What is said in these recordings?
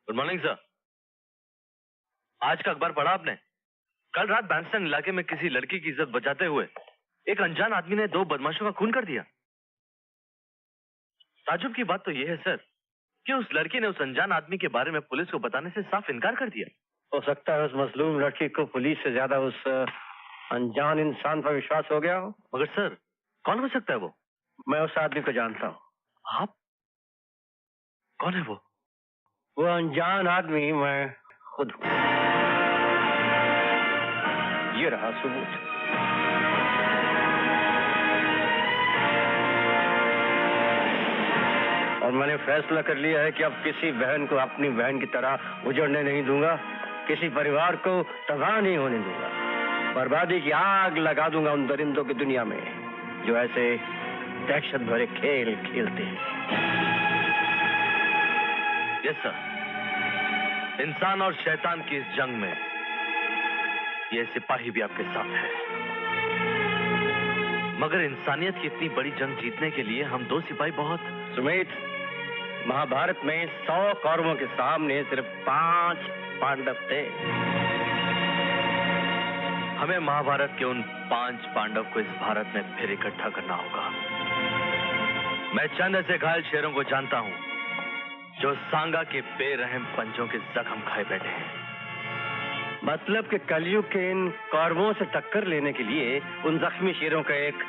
Good morning sir. आज का अखबार पढ़ा आपने? कल रात बैंडस्टैंड इलाके में किसी लड़की की इज्जत बचाते हुए एक अनजान आदमी ने 2 बदमाशों का खून कर दिया। ताज्जुब की बात तो यह है सर कि उस लड़की ने उस अनजान आदमी के बारे में पुलिस को बताने से साफ इनकार कर दिया। हो सकता है उस मजलूम लड़की को पुलिस से ज्यादा उस अनजान इंसान पर विश्वास हो गया हो। मगर सर कौन हो सकता है वो? मैं उस आदमी को जानता हूँ। आप? कौन है वो? वो अनजान आदमी मैं खुद हूँ। ये रहा सबूत। और मैंने फैसला कर लिया है कि अब किसी बहन को अपनी बहन की तरह उजड़ने नहीं दूंगा, किसी परिवार को तबाह नहीं होने दूंगा। बर्बादी की आग लगा दूंगा उन दरिंदों की दुनिया में जो ऐसे दहशत भरे खेल खेलते हैं। Yes sir. इंसान और शैतान की इस जंग में ये सिपाही भी आपके साथ है। मगर इंसानियत की इतनी बड़ी जंग जीतने के लिए हम 2 सिपाही बहुत। सुमित, महाभारत में 100 कौरवों के सामने सिर्फ 5 पांडव थे। हमें महाभारत के उन 5 पांडव को इस भारत में फिर इकट्ठा करना होगा। मैं चंद ऐसे घायल शेरों को जानता हूं जो सांगा के बेरहम पंजों के जख्म खाए बैठे हैं। मतलब कि कलयुग के इन कौरवों से टक्कर लेने के लिए उन जख्मी शेरों का एक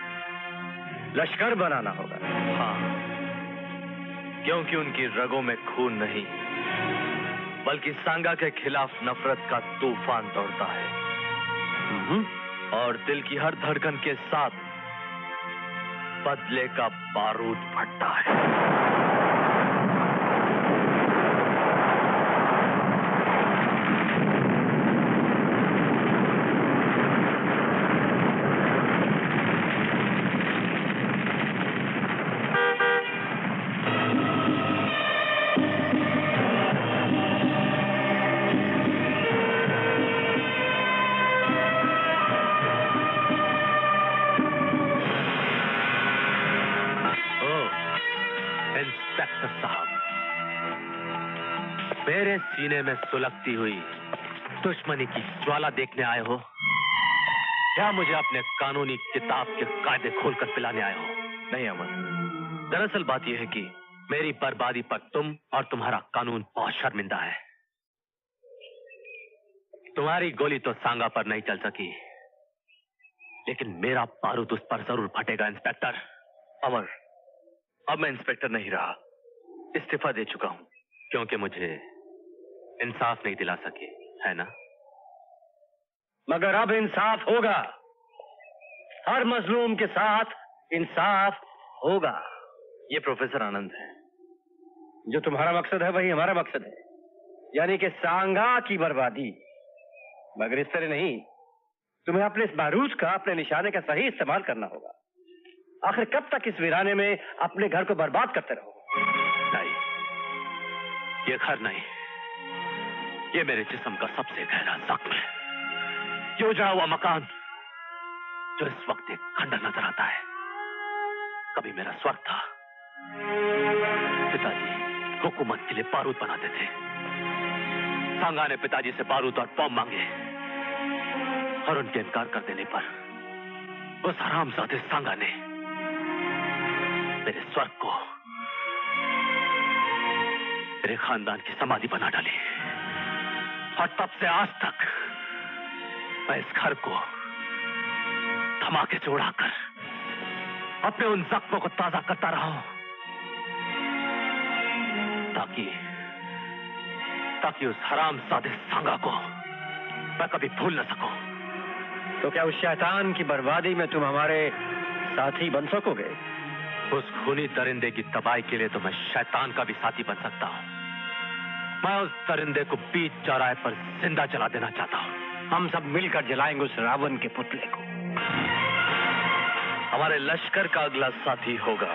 लश्कर बनाना होगा। हाँ, क्योंकि उनकी रगों में खून नहीं बल्कि सांगा के खिलाफ नफरत का तूफान दौड़ता है और दिल की हर धड़कन के साथ बदले का बारूद फटता है। मेरे सीने में सुलगती हुई दुश्मनी की ज्वाला देखने आए हो क्या मुझे अपने कानूनी किताब के कायदे खोलकर पिलाने आए हो? नहीं अमर, दरअसल बात यह है कि मेरी बर्बादी पर तुम और तुम्हारा कानून बहुत शर्मिंदा है। तुम्हारी गोली तो सांगा पर नहीं चल सकी, लेकिन मेरा बारूद उस पर जरूर फटेगा इंस्पेक्टर। अमर, अब मैं इंस्पेक्टर नहीं रहा, इस्तीफा दे चुका हूं क्योंकि मुझे इंसाफ नहीं दिला सके, है ना? मगर अब इंसाफ होगा। हर मजलूम के साथ इंसाफ होगा। ये प्रोफेसर आनंद है। जो तुम्हारा मकसद है वही हमारा मकसद है, यानी कि सांगा की बर्बादी। मगर इस तरह नहीं, तुम्हें अपने इस बारूद का, अपने निशाने का सही इस्तेमाल करना होगा। आखिर कब तक इस वीराने में अपने घर को बर्बाद करते रहोगे? नहीं, ये घर नहीं, ये मेरे जिस्म का सबसे गहरा जख्म है। ये उजड़ा हुआ मकान जो इस वक्त एक खंडर नजर आता है, कभी मेरा स्वर्ग था। पिताजी हुकूमत के लिए बारूद बनाते थे। सांगा ने पिताजी से बारूद और बम मांगे और उनके इनकार कर देने पर उस हरामजादे सांगा ने मेरे स्वर्ग को मेरे खानदान की समाधि बना डाली। और तब से आज तक मैं इस घर को धमाके से उड़ाकर अपने उन जख्मों को ताजा करता रहा हूं ताकि उस हरामजादे सांगा को मैं कभी भूल न सकूं। तो क्या उस शैतान की बर्बादी में तुम हमारे साथी बन सकोगे? उस खूनी दरिंदे की तबाही के लिए तो मैं शैतान का भी साथी बन सकता हूं। मैं उस दरिंदे को बीच चौराहे पर जिंदा जला देना चाहता हूं। हम सब मिलकर जलाएंगे उस रावण के पुतले को। हमारे लश्कर का अगला साथी होगा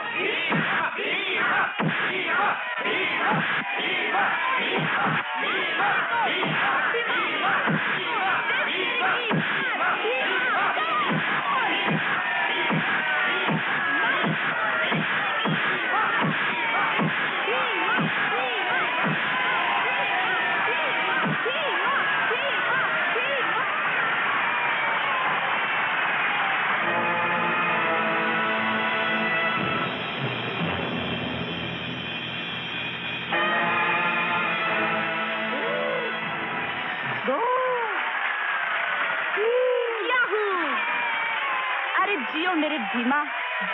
मेरे भीमा,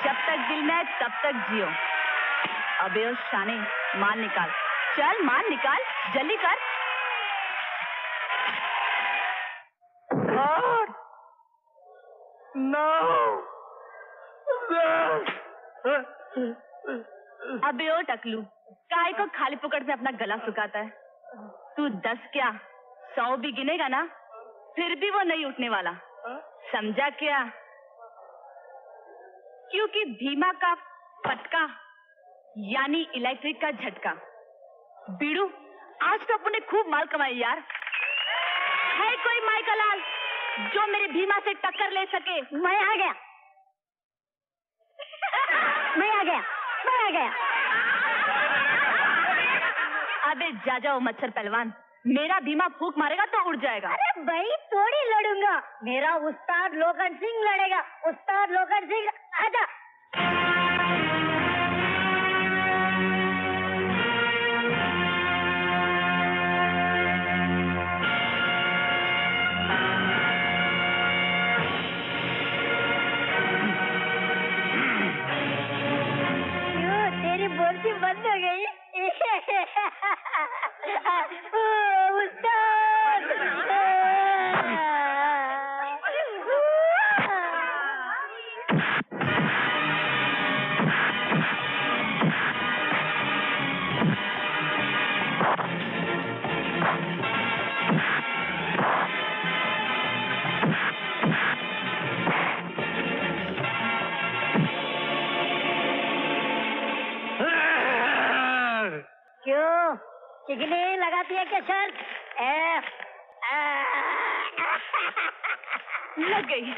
जब तक दिल में है तब तक जियो। अबे ओ शाने, माल निकाल, चल माल निकाल, जल्दी कर। अबे ओ टकलू, काहे को खाली पुकड़ में अपना गला सुखाता है? तू 10 क्या 100 भी गिनेगा ना, फिर भी वो नहीं उठने वाला, समझा क्या? क्योंकि भीमा का फटका यानी इलेक्ट्रिक का झटका। बीड़ू, आज तो अपने खूब माल कमाई यार। है कोई माई का लाल जो मेरे भीमा से टक्कर ले सके? मैं आ गया, मैं आ गया, मैं आ गया। अबे जा जाओ मच्छर पहलवान, मेरा भीमा फूंक मारेगा तो उड़ जाएगा। अरे भाई थोड़ी लड़ूंगा, मेरा उस्ताद लोखंड सिंह लड़ेगा। उस्ताद लोखंड सिंह, आजा। क्यों तेरी बोलती बंद हो गई? क्यों चिकनी लगाती है क्या शर्त? लग गई।